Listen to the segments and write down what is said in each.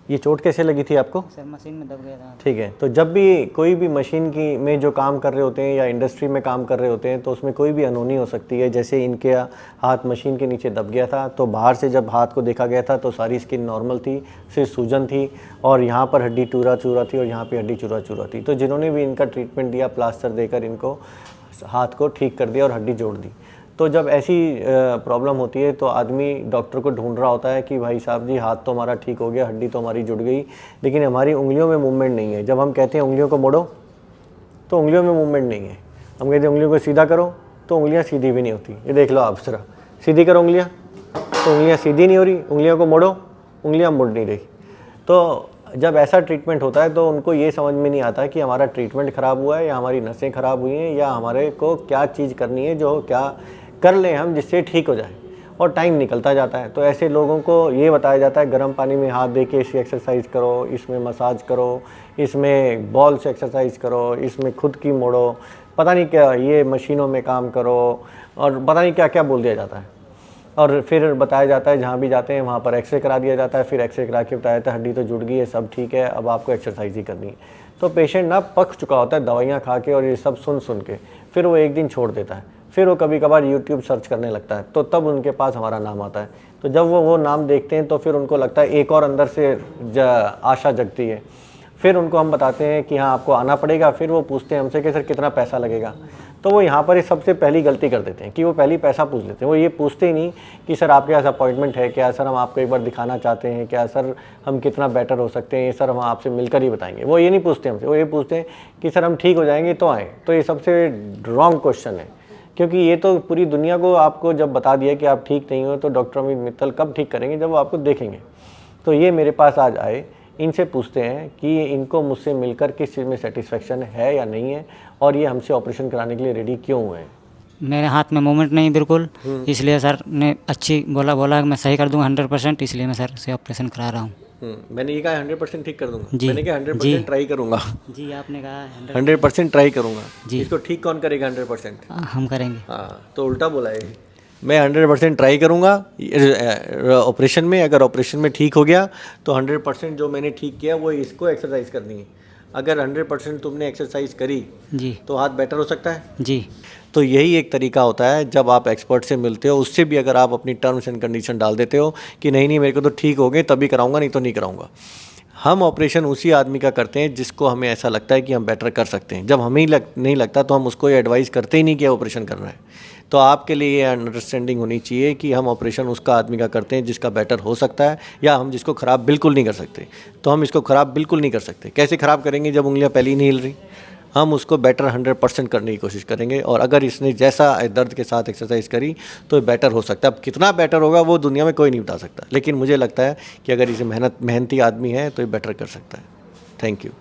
ये चोट कैसे लगी थी आपको? सर मशीन में दब गया था। ठीक है, तो जब भी कोई भी मशीन की में जो काम कर रहे होते हैं या इंडस्ट्री में काम कर रहे होते हैं तो उसमें कोई भी अनहोनी हो सकती है। जैसे इनके हाथ मशीन के नीचे दब गया था, तो बाहर से जब हाथ को देखा गया था तो सारी स्किन नॉर्मल थी, सिर्फ सूजन थी और यहाँ पर हड्डी चूरा चूरा थी और यहाँ पे हड्डी चूरा चूरा थी। तो जिन्होंने भी इनका ट्रीटमेंट दिया, प्लास्टर देकर इनको हाथ को ठीक कर दिया और हड्डी जोड़ दी। तो जब ऐसी प्रॉब्लम होती है तो आदमी डॉक्टर को ढूंढ रहा होता है कि भाई साहब जी, हाथ तो हमारा ठीक हो गया, हड्डी तो हमारी जुड़ गई, लेकिन हमारी उंगलियों में मूवमेंट नहीं है। जब हम कहते हैं उंगलियों को मोड़ो तो उंगलियों में मूवमेंट नहीं है। हम कहते हैं उंगलियों को सीधा करो तो उंगलियां सीधी भी नहीं होती। ये देख लो आप जरा, सीधी करो उंगलियां तो उंगलियां सीधी नहीं हो रही, उंगलियों को मोड़ो उंगलियां मुड़ नहीं रही। तो जब ऐसा ट्रीटमेंट होता है तो उनको ये समझ में नहीं आता कि हमारा ट्रीटमेंट ख़राब हुआ है या हमारी नसें ख़राब हुई हैं या हमारे को क्या चीज़ करनी है जो क्या कर लें हम जिससे ठीक हो जाए, और टाइम निकलता जाता है। तो ऐसे लोगों को ये बताया जाता है गर्म पानी में हाथ दे के इसकी एक्सरसाइज करो, इसमें मसाज करो, इसमें बॉल से एक्सरसाइज करो, इसमें खुद की मोड़ो, पता नहीं क्या, ये मशीनों में काम करो और पता नहीं क्या क्या बोल दिया जाता है। और फिर बताया जाता है जहाँ भी जाते हैं वहाँ पर एक्सरे करा दिया जाता है। फिर एक्सरे करा के बताया जाता है हड्डी तो जुड़ गई है, सब ठीक है, अब आपको एक्सरसाइज ही करनी है। तो पेशेंट ना पक चुका होता है दवाइयाँ खा के और ये सब सुन के, फिर वो एक दिन छोड़ देता है। फिर वो कभी कभार यूट्यूब सर्च करने लगता है, तो तब उनके पास हमारा नाम आता है। तो जब वो नाम देखते हैं तो फिर उनको लगता है एक और अंदर से आशा जगती है। फिर उनको हम बताते हैं कि हाँ आपको आना पड़ेगा। फिर वो पूछते हैं हमसे कि सर कितना पैसा लगेगा। तो वो यहाँ पर ही सबसे पहली गलती कर देते हैं कि वो पहले पैसा पूछ लेते हैं। वो ये पूछते ही नहीं कि सर आपके पास अपॉइंटमेंट है क्या, सर हम आपको एक बार दिखाना चाहते हैं क्या, सर हम कितना बेटर हो सकते हैं, सर हम आपसे मिलकर ही बताएंगे। वो ये नहीं पूछते हमसे, वो ये पूछते हैं कि सर हम ठीक हो जाएंगे तो आएँ। तो ये सबसे रॉन्ग क्वेश्चन है, क्योंकि ये तो पूरी दुनिया को आपको जब बता दिया कि आप ठीक नहीं हो तो डॉक्टर अमित मित्तल कब ठीक करेंगे, जब वो आपको देखेंगे। तो ये मेरे पास आज आए, इनसे पूछते हैं कि इनको मुझसे मिलकर किस चीज़ में सेटिस्फेक्शन है या नहीं है और ये हमसे ऑपरेशन कराने के लिए रेडी क्यों हुए हैं। मेरे हाथ में मूवमेंट नहीं बिल्कुल, इसलिए सर ने अच्छी बोला मैं सही कर दूंगा 100%, इसलिए मैं सर से ऑपरेशन करा रहा हूँ। मैंने ये कहा 100% ठीक कर दूंगा जी, मैंने कहा 100% ट्राई करूंगा। जी आपने कहा 100% ट्राई करूंगा जी। इसको ठीक कौन करेगा 100%? हम करेंगे। हाँ, तो उल्टा बोला है। मैं 100% ट्राई करूंगा ऑपरेशन में। अगर ऑपरेशन में ठीक हो गया तो 100% जो मैंने ठीक किया वो इसको एक्सरसाइज करनी है। अगर 100% तुमने एक्सरसाइज करी जी तो हाथ बेटर हो सकता है जी। तो यही एक तरीका होता है जब आप एक्सपर्ट से मिलते हो, उससे भी अगर आप अपनी टर्म्स एंड कंडीशन डाल देते हो कि नहीं नहीं मेरे को तो ठीक हो गए तभी कराऊंगा, नहीं तो नहीं कराऊंगा। हम ऑपरेशन उसी आदमी का करते हैं जिसको हमें ऐसा लगता है कि हम बेटर कर सकते हैं। जब हमें नहीं लगता तो हम उसको ये एडवाइस करते ही नहीं कि ऑपरेशन करना है। तो आपके लिए ये अंडरस्टैंडिंग होनी चाहिए कि हम ऑपरेशन उसका आदमी का करते हैं जिसका बेटर हो सकता है, या हम जिसको ख़राब बिल्कुल नहीं कर सकते। तो हम इसको ख़राब बिल्कुल नहीं कर सकते। कैसे ख़राब करेंगे जब उंगलियां पहले ही नहीं हिल रही? हम उसको बेटर 100% करने की कोशिश करेंगे और अगर इसने जैसा दर्द के साथ एक्सरसाइज करी तो बेटर हो सकता है। अब कितना बेटर होगा वो दुनिया में कोई नहीं बता सकता, लेकिन मुझे लगता है कि अगर इसे मेहनती आदमी है तो ये बेटर कर सकता है। Thank you.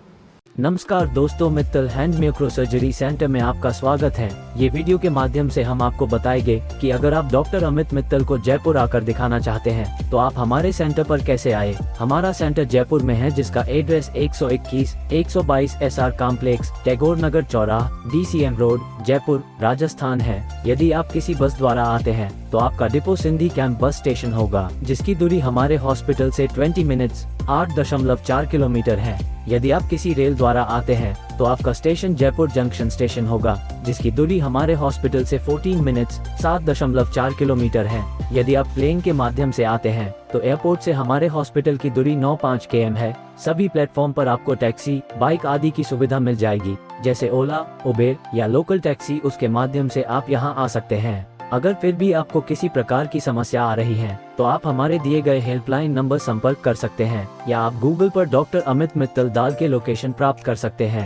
नमस्कार दोस्तों, Mittal hand micro surgery centre में आपका स्वागत है। ये वीडियो के माध्यम से हम आपको बताएंगे कि अगर आप डॉक्टर अमित मित्तल को जयपुर आकर दिखाना चाहते हैं तो आप हमारे सेंटर पर कैसे आए। हमारा सेंटर जयपुर में है जिसका एड्रेस 121 122 SR कॉम्प्लेक्स, टैगोर नगर चौराहा, DCM रोड, जयपुर, राजस्थान है। यदि आप किसी बस द्वारा आते हैं तो आपका depot Sindhi camp bus station होगा, जिसकी दूरी हमारे हॉस्पिटल से 20 मिनट्स 8.4 किलोमीटर है। यदि आप किसी रेल द्वारा आते हैं तो आपका स्टेशन जयपुर जंक्शन स्टेशन होगा, जिसकी दूरी हमारे हॉस्पिटल से 14 मिनट्स 7.4 किलोमीटर है। यदि आप प्लेन के माध्यम से आते हैं तो एयरपोर्ट से हमारे हॉस्पिटल की दूरी 9.5 km है। सभी प्लेटफॉर्म पर आपको टैक्सी, बाइक आदि की सुविधा मिल जाएगी, जैसे ओला, उबेर या लोकल टैक्सी। उसके माध्यम से आप यहाँ आ सकते हैं। अगर फिर भी आपको किसी प्रकार की समस्या आ रही है तो आप हमारे दिए गए हेल्पलाइन नंबर संपर्क कर सकते हैं, या आप गूगल पर डॉक्टर अमित मित्तल डाल के लोकेशन प्राप्त कर सकते हैं।